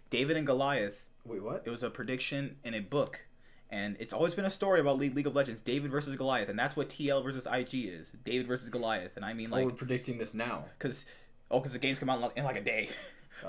David and Goliath. Wait, what? It was a prediction in a book. And it's always been a story about League of Legends, David versus Goliath, and that's what TL versus IG is, David versus Goliath. And I mean, like, we're predicting this now because the games come out in like a day,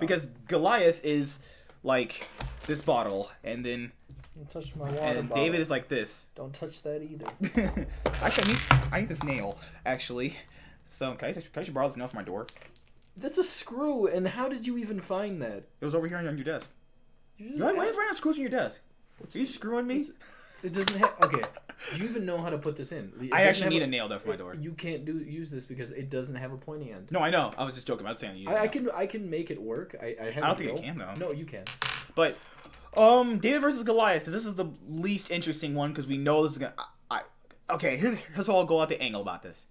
because Goliath is like this bottle, and then don't touch my water and bottle. David is like this. Don't touch that either. Actually, I need this nail. Actually, so can I just borrow this nail from my door? That's a screw, and how did you even find that? It was over here on your desk. Why is right now screws on your desk? Are you screwing me? It doesn't have. Okay, do you even know how to put this in? I actually need a nail though for my door. You can't use this because it doesn't have a pointy end. No, I know. I was just joking. I was saying I can make it work. I don't think I can though. No, you can. But David versus Goliath, because this is the least interesting one because we know this is gonna. Okay, here's how I'll go out the angle about this.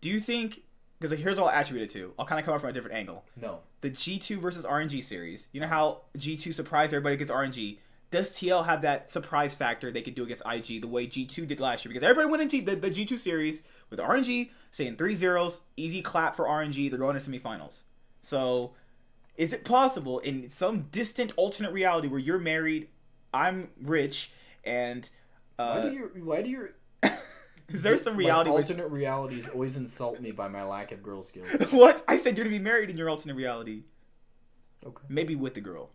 Do you think? Because here's what I'll attribute it to. I'll kind of come up from a different angle. No. The G2 versus RNG series. You know how G2 surprised everybody against RNG? Does TL have that surprise factor they could do against IG the way G2 did last year? Because everybody went into the G2 series with RNG saying 3-0s, easy clap for RNG, they're going to semifinals. So, is it possible in some distant alternate reality where you're married, I'm rich, and... Why do your is there some reality alternate realities always insult me by my lack of girl skills? What? I said you're going to be married in your alternate reality. Okay. Maybe with the girl.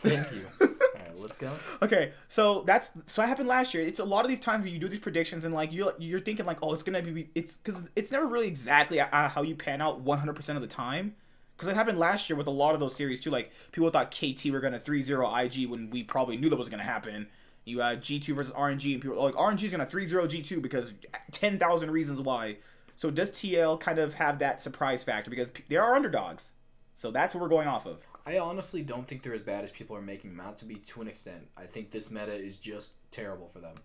Thank you. Alright, let's go. Okay, so that happened last year. It's a lot of these times where you do these predictions and like you're thinking like, oh, it's gonna be because it's never really exactly how you pan out 100% of the time. Because it happened last year with a lot of those series too. Like people thought KT were gonna 3-0 IG when we probably knew that was gonna happen. You had G2 versus RNG and people were like RNG's gonna 3-0 G2 because 10,000 reasons why. So does TL kind of have that surprise factor because they are underdogs? So that's what we're going off of. I honestly don't think they're as bad as people are making them out to be to an extent. I think this meta is just terrible for them.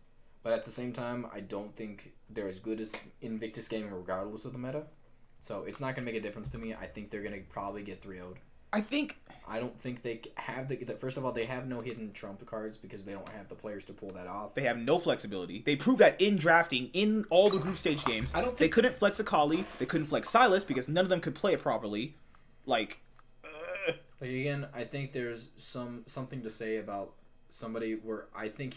But at the same time, I don't think they're as good as Invictus gaming regardless of the meta. So it's not going to make a difference to me. I think they're going to probably get 3-0'd. I don't think they have first of all, they have no hidden trump cards because they don't have the players to pull that off. They have no flexibility. They proved that in drafting in all the group stage games. They couldn't flex Akali. They couldn't flex Silas because none of them could play it properly. Like again, I think there's something to say about somebody where I think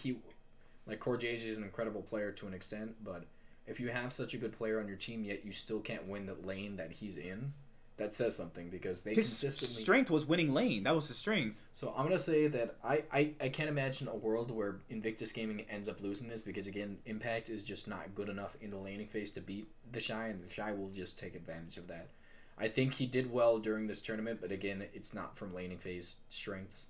CoreJJ is an incredible player to an extent, but if you have such a good player on your team yet you still can't win the lane that he's in, that says something because they consistently... His strength was winning lane. That was his strength. So I'm going to say that I can't imagine a world where Invictus Gaming ends up losing this because, again, Impact is just not good enough in the laning phase to beat the Shy, and the Shy will just take advantage of that. I think he did well during this tournament, but again, it's not from laning phase strengths.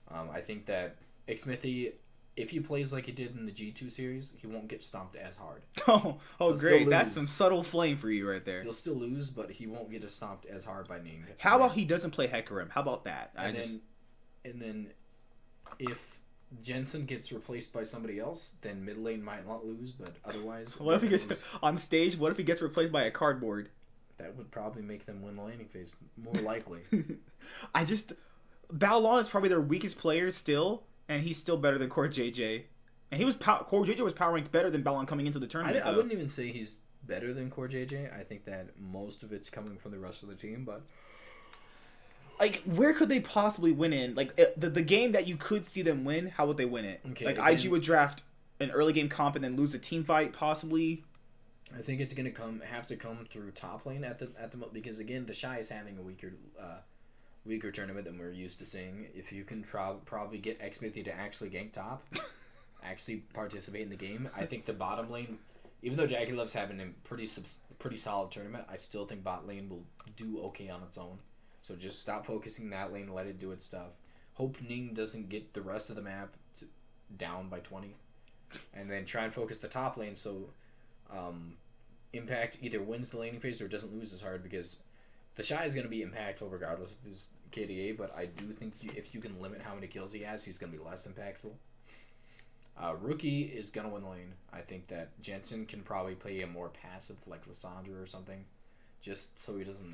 I think that Xmithy, if he plays like he did in the G2 series, he won't get stomped as hard. Oh, great. That's some subtle flame for you right there. He'll still lose, but he won't get stomped as hard by Ning. How about he doesn't play Hecarim? How about that? And then if Jensen gets replaced by somebody else, then mid lane might not lose, but otherwise... What if he gets on stage? What if he gets replaced by a cardboard? That would probably make them win the laning phase, more likely. Balon is probably their weakest player still, and he's still better than CoreJJ. And CoreJJ was power ranked better than Balon coming into the tournament. I wouldn't even say he's better than CoreJJ. I think that most of it's coming from the rest of the team, but... Like, where could they possibly win in? Like, the game that you could see them win, how would they win it? Okay, like, IG would draft an early game comp and then lose a team fight, possibly... I think it's gonna have to come through top lane at the because again the Shy is having a weaker tournament than we're used to seeing. If you can probably get Xmithy to actually gank top, actually participate in the game, I think the bottom lane, even though Jackie Love's having a pretty solid tournament, I still think bot lane will do okay on its own. So just stop focusing that lane, let it do its stuff. Hope Ning doesn't get the rest of the map down by 20, and then try and focus the top lane so. Impact either wins the laning phase or doesn't lose as hard because the Shy is going to be impactful regardless of his KDA, but I do think if you can limit how many kills he has, he's going to be less impactful. Rookie is going to win the lane. I think that Jensen can probably play a more passive like Lissandra or something just so he doesn't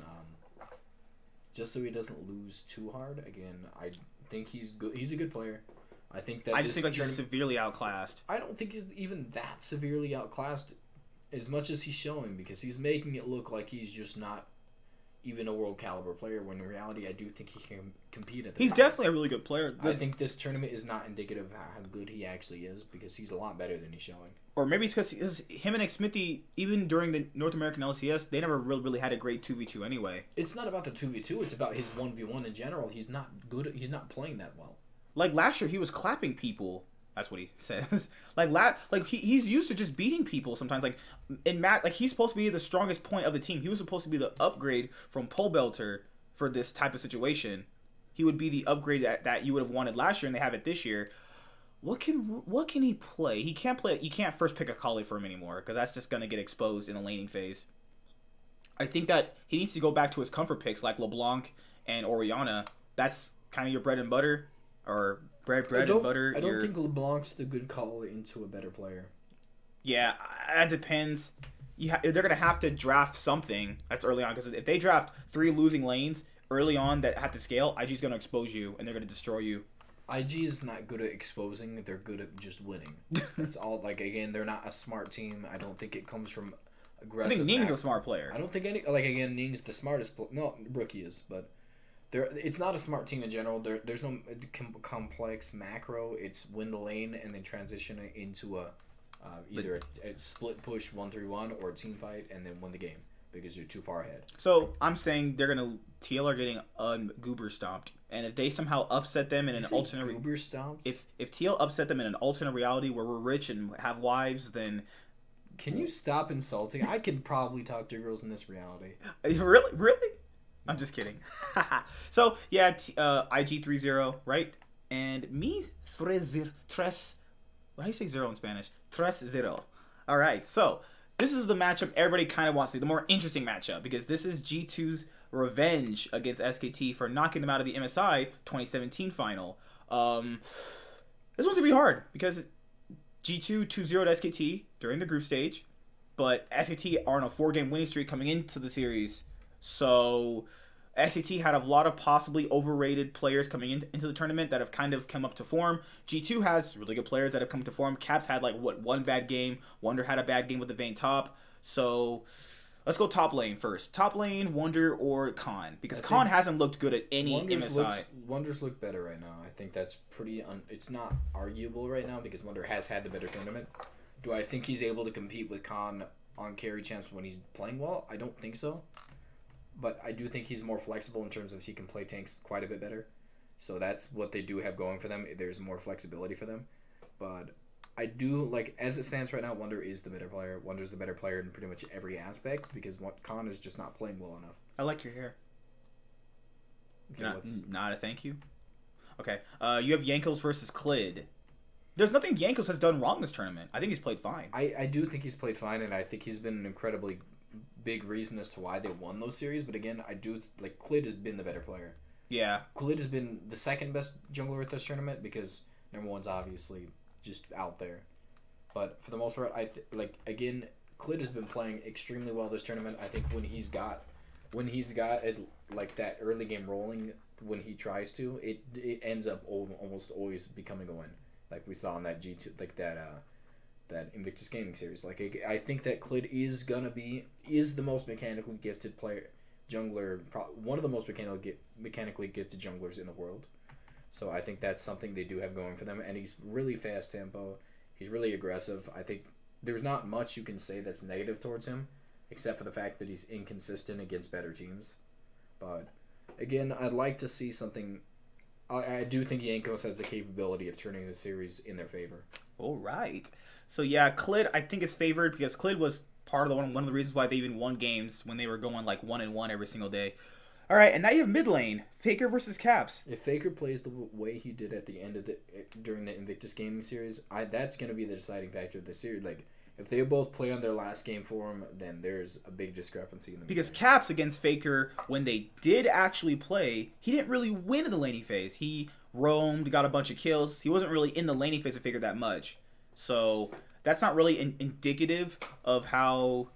lose too hard. Again, I think he's good. He's a good player. I think that he's severely outclassed. I don't think he's even that severely outclassed as much as he's showing because he's making it look like he's just not even a world caliber player. When in reality, I do think he can compete at the He's highest. definitely a really good player. I think this tournament is not indicative of how good he actually is because he's a lot better than he's showing. Or maybe it's because him and Smithy, even during the North American LCS, they never really had a great 2v2 anyway. It's not about the 2v2. It's about his 1v1 in general. He's not good. He's not playing that well. Like last year, he was clapping people. That's what he says. Like he's used to just beating people sometimes. Like in like he's supposed to be the strongest point of the team. He was supposed to be the upgrade from pole belter for this type of situation. He would be the upgrade that you would have wanted last year, and they have it this year. What can he play? He can't play. You can't first pick a Kali for him anymore because that's just gonna get exposed in the laning phase. I think that he needs to go back to his comfort picks like LeBlanc and Orianna. That's kind of your bread and butter, or bread and butter. I don't think LeBlanc's the good call into a better player. Yeah, that depends. They're gonna have to draft something that's early on because if they draft 3 losing lanes early on that have to scale, IG's gonna expose you and they're gonna destroy you. IG is not good at exposing. They're good at just winning. That's all. Like again, they're not a smart team. I don't think it comes from aggressive. I think Ning's a smart player. I don't think again Ning's the smartest. No, Rookie is, but it's not a smart team in general. There's no complex macro. It's win the lane and then transition it into either a split push 1-3-1 or a team fight and then win the game because you're too far ahead. So I'm saying TL are getting goober stomped, and if they somehow upset them in an alternate goober stomps, if TL upset them in an alternate reality where we're rich and have wives, then can you stop insulting? I could probably talk to girls in this reality. Really? I'm just kidding. So yeah, IG 3-0, right? And me 3-0. How do you say 0 in Spanish? 3-0. All right, so this is the matchup everybody kind of wants to see, the more interesting matchup, because this is G2's revenge against SKT for knocking them out of the MSI 2017 final. This one's going to be hard, because G2 2-0 to SKT during the group stage, but SKT are on a 4-game winning streak coming into the series, so SKT had a lot of possibly overrated players coming into the tournament that have kind of come up to form. G2 has really good players that have come to form. Caps had one bad game. Wonder had a bad game with the Vayne top. So let's go top lane first. Top lane, Wonder or Khan, because Khan hasn't looked good at any MSI. Wonders look better right now. I think that's pretty. It's not arguable right now because Wonder has had the better tournament. Do I think he's able to compete with Khan on carry champs when he's playing well? I don't think so. But I do think he's more flexible in terms of he can play tanks quite a bit better. So that's what they do have going for them. There's more flexibility for them. But I do, as it stands right now, Wonder is the better player. Wonder's the better player in pretty much every aspect because Khan is just not playing well enough. I like your hair. Okay, not a thank you? Okay. You have Jankos versus Klid. There's nothing Jankos has done wrong this tournament. I think he's played fine. I do think he's played fine, and I think he's been an incredibly big reason as to why they won those series, but again, I do Klid has been the better player. Yeah, Klid has been the second best jungler at this tournament because number one's obviously just out there, but for the most part, again, Klid has been playing extremely well this tournament. I think when he's got that early game rolling, when he tries to, it ends up almost always becoming a win, like we saw in that G2, that Invictus gaming series. I think that Klid is the most mechanically gifted jungler, one of the most mechanically gifted junglers in the world. So I think that's something they do have going for them, and he's really fast tempo. He's really aggressive. I think there's not much you can say that's negative towards him, except for the fact that he's inconsistent against better teams. But again, I'd like to see something. I do think Jankos has the capability of turning the series in their favor. All right. So yeah, Klid I think is favored because Klid was part of the one of the reasons why they even won games when they were going 1-1 every single day. All right, and now you have mid lane, Faker versus Caps. If Faker plays the way he did at the end of during the Invictus gaming series, that's going to be the deciding factor of the series. If they both play on their last game form, then there's a big discrepancy in the because Caps against Faker, when they did actually play, he didn't really win in the laning phase. He roamed, got a bunch of kills. He wasn't really in the laning phase of Faker that much. So that's not really indicative of how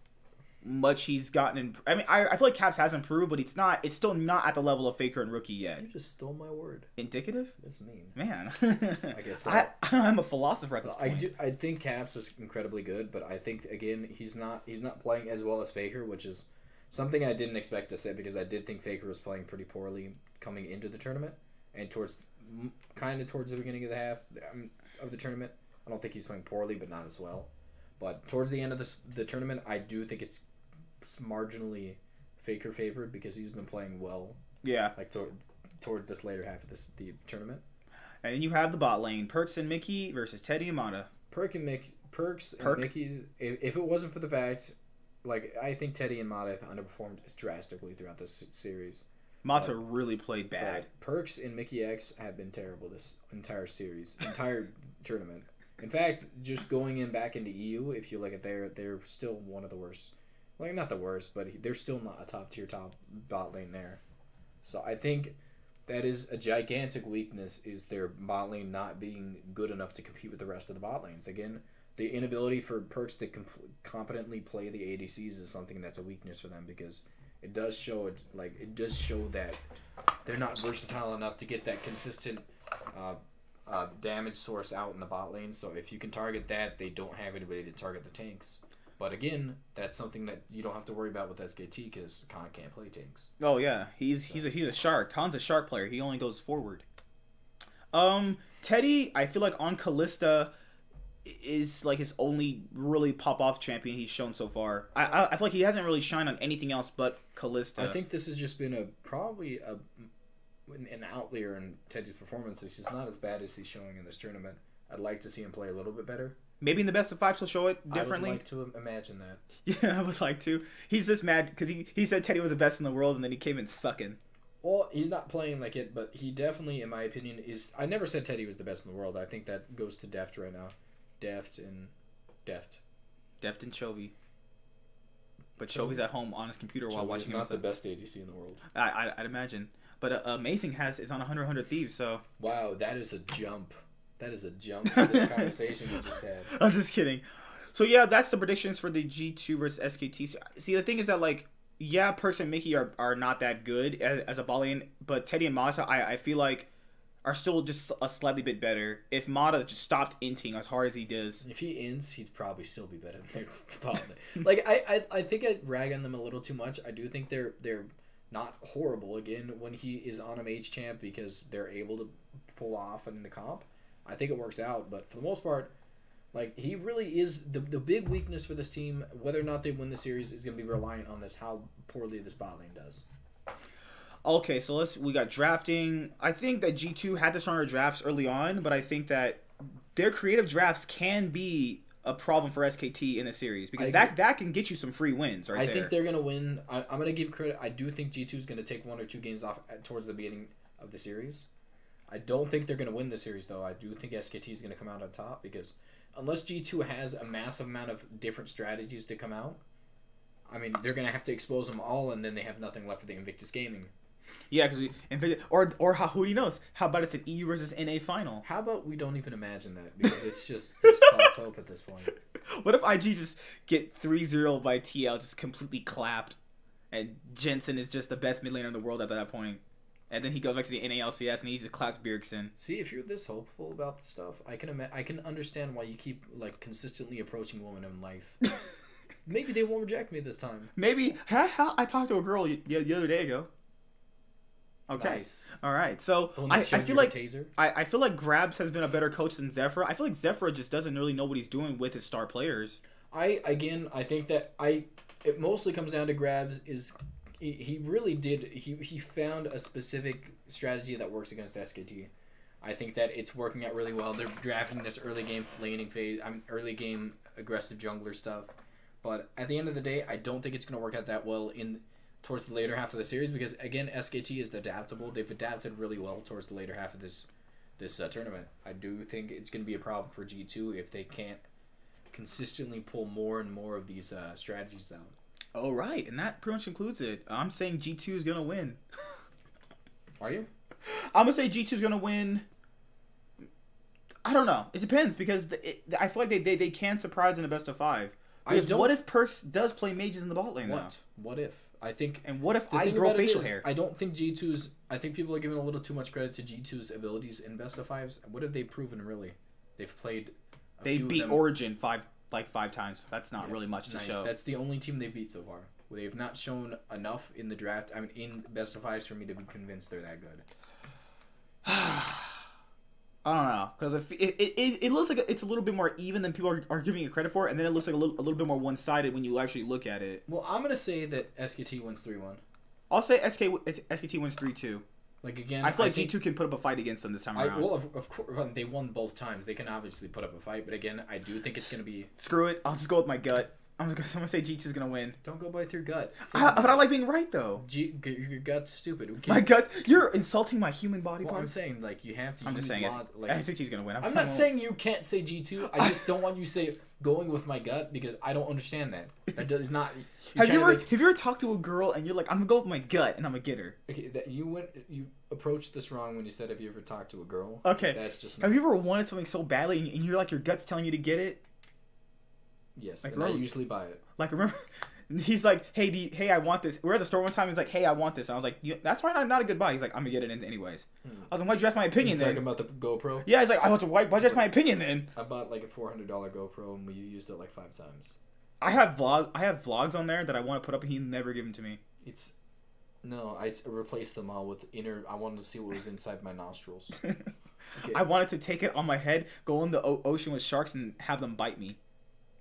much he's gotten. I feel like Caps has improved, but it's still not at the level of Faker and Rookie yet. You just stole my word. Indicative? That's mean. Man. I guess so. I'm a philosopher at this point. I think Caps is incredibly good, but I think again he's not playing as well as Faker, which is Something I didn't expect to say because I did think Faker was playing pretty poorly coming into the tournament and towards the beginning of the half of the tournament. I don't think he's playing poorly, but not as well. But towards the end of the tournament, I do think it's marginally Faker favored because he's been playing well. Yeah. Like toward this later half of the tournament. And then you have the bot lane, Perks and Mickey versus Teddy and Mata. Perks and Mickey's. If it wasn't for the fact, like I think Teddy and Mata have underperformed drastically throughout this series. Mata really played bad. Perks and Mickey X have been terrible this entire series, entire tournament. In fact, just going back into EU, if you look at they're still one of the worst. Like not the worst, but they're still not a top bot lane there. So I think that is a gigantic weakness, is their bot lane not being good enough to compete with the rest of the bot lanes. Again, the inability for Perks to competently play the ADCs is something that's a weakness for them because it does show that they're not versatile enough to get that consistent damage source out in the bot lane. So if you can target that, they don't have anybody to target the tanks. But again, that's something that you don't have to worry about with SKT because Khan can't play tanks. Oh yeah, he's a shark. Khan's a shark player. He only goes forward. Teddy, I feel like on Kalista is like his only really pop off champion he's shown so far. I feel like he hasn't really shined on anything else but Kalista. I think this has just been probably an outlier in Teddy's performances. He's not as bad as he's showing in this tournament. I'd like to see him play a little bit better. Maybe in the best of 5 he'll show it differently. I would like to imagine that. Yeah, I would like to. He's just mad because he said Teddy was the best in the world and then he came in sucking. Well, he's not playing like it, but he definitely, in my opinion, is... I never said Teddy was the best in the world. I think that goes to Deft right now. Deft and Chovy. But Chovy's at home on his computer while watching himself. Not the best ADC in the world. I'd imagine. But Amazing is on 100 Thieves, so... Wow, that is a jump. That is a jump for this conversation we just had. I'm just kidding. So yeah, that's the predictions for the G2 versus SKT. See, the thing is that like, yeah, Perks and Mickey are not that good as a ball lane, but Teddy and Mata, I feel like, are still just a slightly bit better. If Mata just stopped inting as hard as he does. If he ints, he'd probably still be better than the ball lane. Like, I think I rag on them a little too much. I do think they're not horrible, again, when he is on a mage champ because they're able to pull off in the comp. I think it works out, but for the most part, like he really is the big weakness for this team. Whether or not they win the series is going to be reliant on how poorly this bot lane does. Okay, so we got drafting. I think that G2 had the stronger drafts early on, but I think that their creative drafts can be a problem for SKT in the series because that can get you some free wins right there. I think they're going to win. I'm going to give credit. I do think G2 is going to take 1 or 2 games off towards the beginning of the series. I don't think they're going to win the series, though. I do think SKT is going to come out on top because unless G2 has a massive amount of different strategies to come out, I mean, they're going to have to expose them all, and then they have nothing left for the Invictus Gaming. Yeah, because who knows? How about it's an EU versus NA final? How about we don't even imagine that because it's just false hope at this point. What if IG just get 3-0 by TL, just completely clapped, and Jensen is just the best mid laner in the world at that point? And then he goes back to the NALCS and he just claps Bjergsen. See, if you're this hopeful about the stuff, I can understand why you keep like consistently approaching women in life. Maybe they won't reject me this time. Maybe. I talked to a girl the other day ago. Okay. Nice. All right. So I feel like taser. I feel like Grabs has been a better coach than Zephyr. I feel like Zephyr just doesn't really know what he's doing with his star players. I think that it mostly comes down to Grabs is. He really did. He found a specific strategy that works against SKT. I think that it's working out really well. They're drafting this early game laning phase, early game aggressive jungler stuff. But at the end of the day, I don't think it's going to work out that well towards the later half of the series because again, SKT is adaptable. They've adapted really well towards the later half of this tournament. I do think it's going to be a problem for G2 if they can't consistently pull more and more of these strategies out. All right, and that pretty much includes it. I'm saying G2 is going to win. Are you? I'm going to say G2 is going to win. I don't know. It depends because I feel like they can surprise in a best of 5. What if Perks does play mages in the bot lane now? What if? I think. And what if I grow facial hair? I don't think G2's. I think people are giving a little too much credit to G2's abilities in best of 5s. What have they proven really? They've played. They beat Origin 5 times. That's not really much to show. That's the only team they beat so far. They have not shown enough in the draft. I mean, in best of fives for me to be convinced they're that good. I don't know, because it looks like it's a little bit more even than people are giving it credit for, and then it looks like a little bit more one-sided when you actually look at it. Well, I'm gonna say that SKT wins 3-1. I'll say SKT wins 3-2. Like again, I feel like G2 can put up a fight against them this time around. Well, of course, they won both times. They can obviously put up a fight, but again, I do think it's gonna be. Screw it. I'll just go with my gut. I'm gonna say G2's gonna win. Don't go by your gut. But I like being right though. Your gut's stupid. My gut. You're insulting my human body parts. I'm saying like you have to. I'm just saying SKT's gonna win. I'm not saying you can't say G2. I just don't want you to say going with my gut because I don't understand that. That does not. Have you ever talked to a girl and you're like, I'm gonna go with my gut and I'm gonna get her? Okay, you approached this wrong when you said have you ever talked to a girl? Okay. That's just. Have you ever wanted something so badly and you're like your gut's telling you to get it? Yes, like, and I usually buy it. Like, remember, he's like, hey, I want this. We're at the store one time. He's like, hey, I want this. And I was like, that's probably not a good buy. He's like, I'm gonna get it anyways. I was like, why'd you ask my opinion then? Talking about the GoPro? Yeah, he's like, why'd you ask my opinion then? I bought like a $400 GoPro and we used it like 5 times. I have vlogs on there that I want to put up and he never given to me. No, I replaced them all with I wanted to see what was inside my nostrils. Okay. I wanted to take it on my head, go in the ocean with sharks and have them bite me.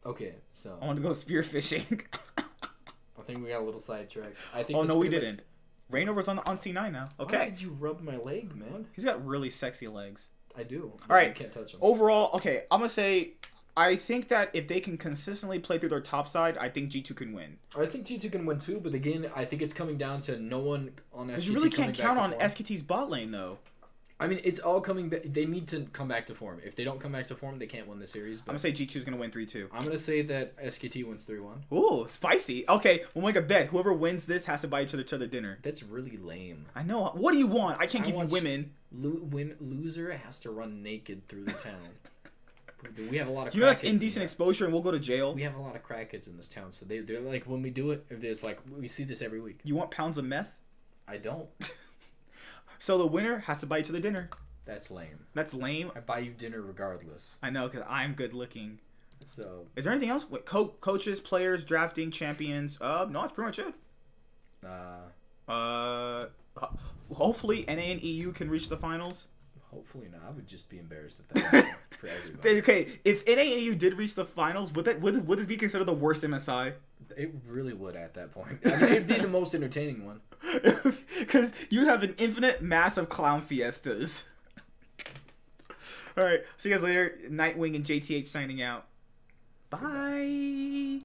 Okay, so I want to go spearfishing. I think we got a little sidetracked. Oh no, we didn't. Rainover's on C9 now. Okay. Why did you rub my leg, man? He's got really sexy legs. I do. All right. I can't touch him. Overall, okay, I'm gonna say I think that if they can consistently play through their top side, I think G2 can win. I think G2 can win too, but again, I think it's coming down to no one on SKT. You really can't count on SKT's bot lane though. I mean, it's all coming back. They need to come back to form. If they don't come back to form, they can't win the series. I'm going to say G2's going to win 3-2. I'm going to say that SKT wins 3-1. Ooh, spicy. Okay, we'll make a bet. Whoever wins this has to buy each other dinner. That's really lame. I know. What do you want? I can't give you women. Loser has to run naked through the town. We have a lot of. Do you know that's indecent exposure and we'll go to jail? We have a lot of crackheads in this town, so they're like when we do it, it's like we see this every week. You want pounds of meth? I don't. So the winner has to buy each other dinner. That's lame. That's lame? I buy you dinner regardless. I know, because I'm good looking. So. Is there anything else? What, coaches, players, drafting, champions? No, that's pretty much it. Hopefully NA and EU can reach the finals. Hopefully not. I would just be embarrassed if that happened for everybody. Okay, if NA and EU did reach the finals, would this be considered the worst MSI? It really would at that point. I mean, it'd be the most entertaining one. Because you have an infinite mass of clown fiestas. All right, see you guys later. Nightwing and JTH signing out. Bye.